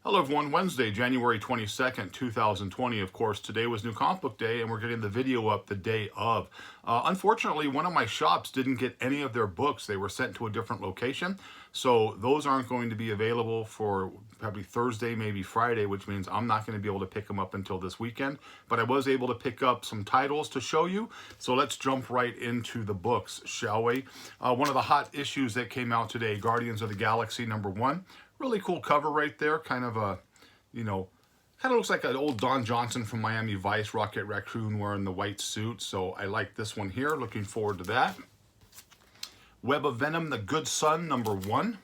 Hello everyone, Wednesday, January 22nd, 2020. Of course, today was New Comic Book Day and we're getting the video up the day of. Unfortunately, one of my shops didn't get any of their books. They were sent to a different location. So those aren't going to be available for probably Thursday, maybe Friday, which means I'm not going to be able to pick them up until this weekend. But I was able to pick up some titles to show you. So let's jump right into the books, shall we? One of the hot issues that came out today, Guardians of the Galaxy #1. Really cool cover right there, kind of a, kind of looks like an old Don Johnson from Miami Vice, Rocket Raccoon wearing the white suit. So I like this one here, looking forward to that. Web of Venom, The Good Son, #1.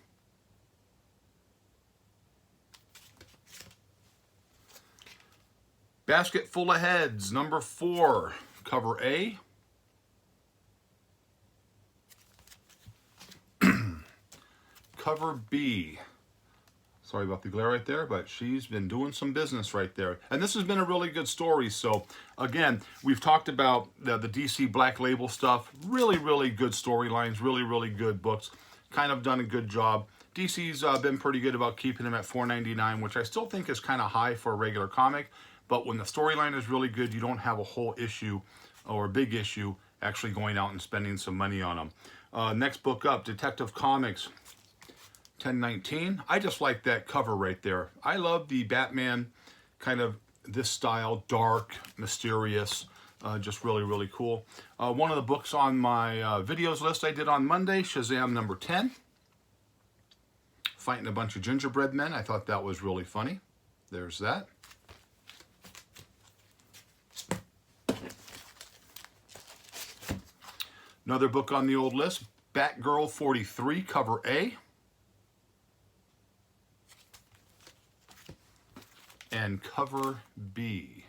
Basket Full of Heads, #4, cover A. Cover B. Sorry about the glare right there, but she's been doing some business right there. And this has been a really good story. So, again, we've talked about the DC Black Label stuff. Really, really good storylines. Really, really good books. Kind of done a good job. DC's been pretty good about keeping them at $4.99, which I still think is kind of high for a regular comic. But when the storyline is really good, you don't have a whole issue or a big issue actually going out and spending some money on them. Next book up, Detective Comics 1019. I just like that cover right there. I love the Batman, kind of this style, dark, mysterious, just really, really cool. One of the books on my videos list I did on Monday, Shazam #10. Fighting a bunch of gingerbread men. I thought that was really funny. There's that. Another book on the old list, Batgirl 43, cover A. And cover B.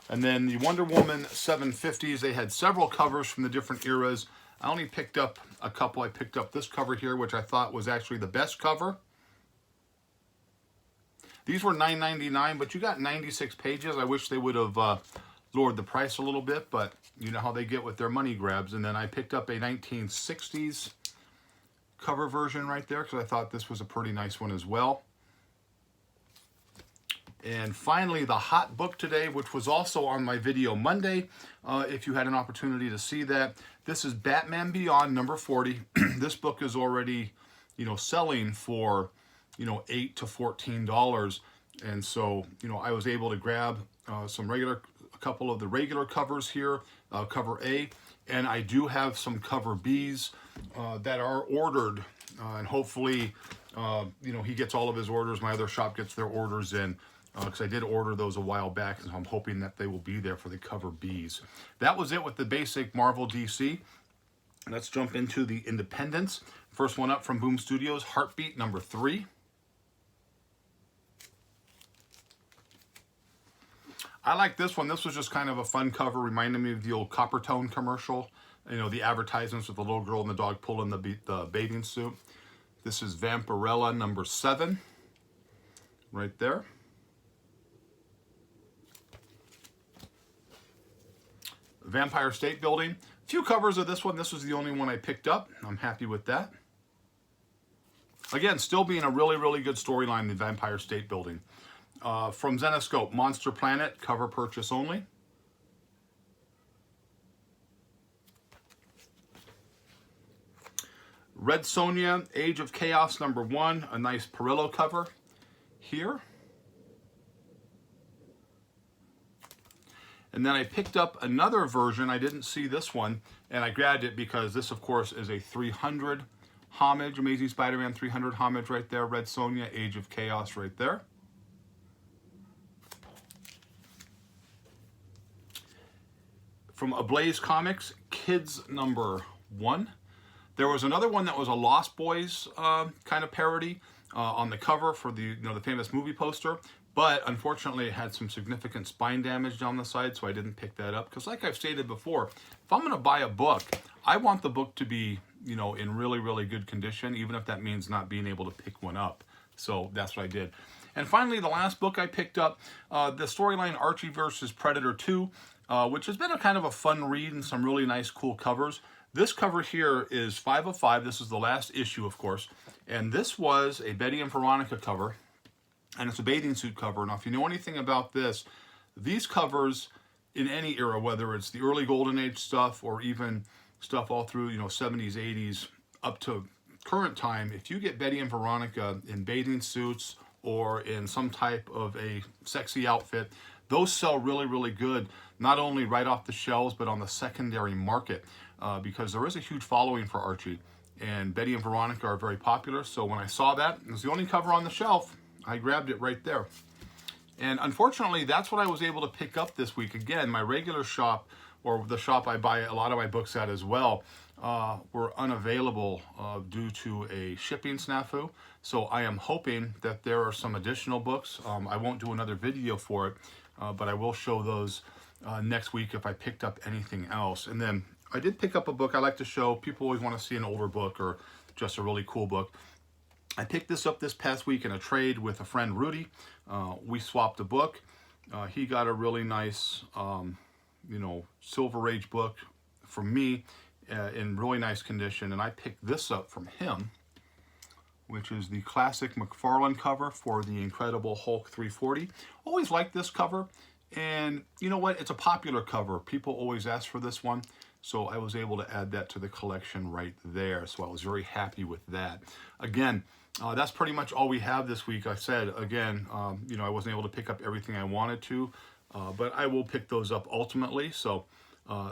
And then the Wonder Woman 750s, they had several covers from the different eras. I only picked up a couple. I picked up this cover here, which I thought was actually the best cover. These were $9.99, but you got 96 pages. I wish they would have lowered the price a little bit, but you know how they get with their money grabs. And then I picked up a 1960s cover version right there because I thought this was a pretty nice one as well. And finally, the hot book today, which was also on my video Monday, if you had an opportunity to see that. This is Batman Beyond #40. This book is already, selling for, $8 to $14. And so, I was able to grab a couple of the regular covers here, cover A, and I do have some cover Bs that are ordered, and hopefully, he gets all of his orders. My other shop gets their orders in, because I did order those a while back, and so I'm hoping that they will be there for the cover Bs. That was it with the basic Marvel DC. Let's jump into the independents. First one up from Boom Studios, Heartbeat #3. I like this one. This was just kind of a fun cover, reminding me of the old Coppertone commercial. The advertisements with the little girl and the dog pulling the bathing suit. This is Vampirella #7, right there. Vampire State Building. A few covers of this one. This was the only one I picked up. I'm happy with that. Again, still being a really, really good storyline, the Vampire State Building. From Zenoscope, Monster Planet, cover purchase only. Red Sonja, Age of Chaos #1, a nice Perillo cover here. And then I picked up another version. I didn't see this one, and I grabbed it because this, of course, is a 300 homage, Amazing Spider-Man 300 homage right there. Red Sonja, Age of Chaos right there. From Ablaze Comics, Kids #1. There was another one that was a Lost Boys kind of parody on the cover for the the famous movie poster, but unfortunately it had some significant spine damage down the side, so I didn't pick that up. Because like I've stated before, if I'm going to buy a book, I want the book to be in really, really good condition, even if that means not being able to pick one up. So that's what I did. And finally, the last book I picked up, the storyline Archie vs. Predator 2, which has been a kind of a fun read and some really nice, cool covers. This cover here is 5 of 5. This is the last issue, of course. And this was a Betty and Veronica cover. And it's a bathing suit cover. Now, if you know anything about this, these covers in any era, whether it's the early Golden Age stuff or even stuff all through, 70s, 80s, up to current time, if you get Betty and Veronica in bathing suits or in some type of a sexy outfit, those sell really, really good, not only right off the shelves, but on the secondary market, because there is a huge following for Archie. And Betty and Veronica are very popular. So when I saw that, it was the only cover on the shelf, I grabbed it right there. And unfortunately, that's what I was able to pick up this week. Again, my regular shop, or the shop I buy a lot of my books at as well, were unavailable due to a shipping snafu. So I am hoping that there are some additional books. I won't do another video for it, but I will show those next week if I picked up anything else. And then I did pick up a book I like to show. People always want to see an older book or just a really cool book. I picked this up this past week in a trade with a friend, Rudy. We swapped a book. He got a really nice, Silver Age book from me in really nice condition, and I picked this up from him, which is the classic McFarlane cover for the Incredible Hulk 340. Always liked this cover, and you know what? It's a popular cover. People always ask for this one, so I was able to add that to the collection right there, so I was very happy with that. Again, that's pretty much all we have this week. I said, again, I wasn't able to pick up everything I wanted to, but I will pick those up ultimately, so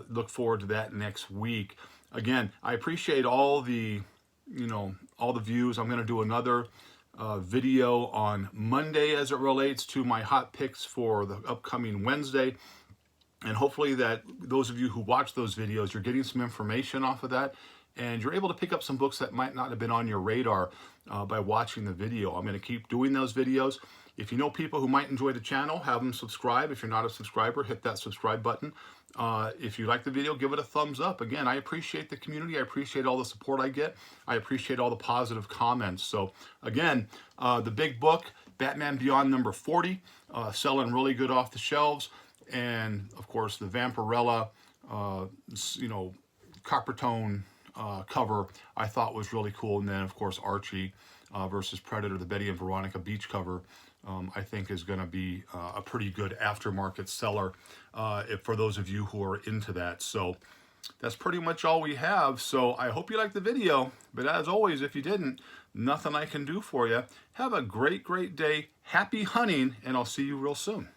look forward to that next week. Again, I appreciate all the views. I'm going to do another video on Monday as it relates to my hot picks for the upcoming Wednesday. And hopefully that those of you who watch those videos, you're getting some information off of that, and you're able to pick up some books that might not have been on your radar by watching the video. I'm going to keep doing those videos. If you know people who might enjoy the channel, have them subscribe. If you're not a subscriber, hit that subscribe button. If you like the video, give it a thumbs up. Again, I appreciate the community. I appreciate all the support I get. I appreciate all the positive comments. So again, the big book, Batman Beyond number 40, selling really good off the shelves. And of course, the Vampirella, copper tone cover I thought was really cool. And then of course, Archie versus Predator, the Betty and Veronica beach cover, I think is going to be a pretty good aftermarket seller for those of you who are into that. So that's pretty much all we have. So I hope you liked the video, but as always, if you didn't, nothing I can do for you. Have a great, great day. Happy hunting, and I'll see you real soon.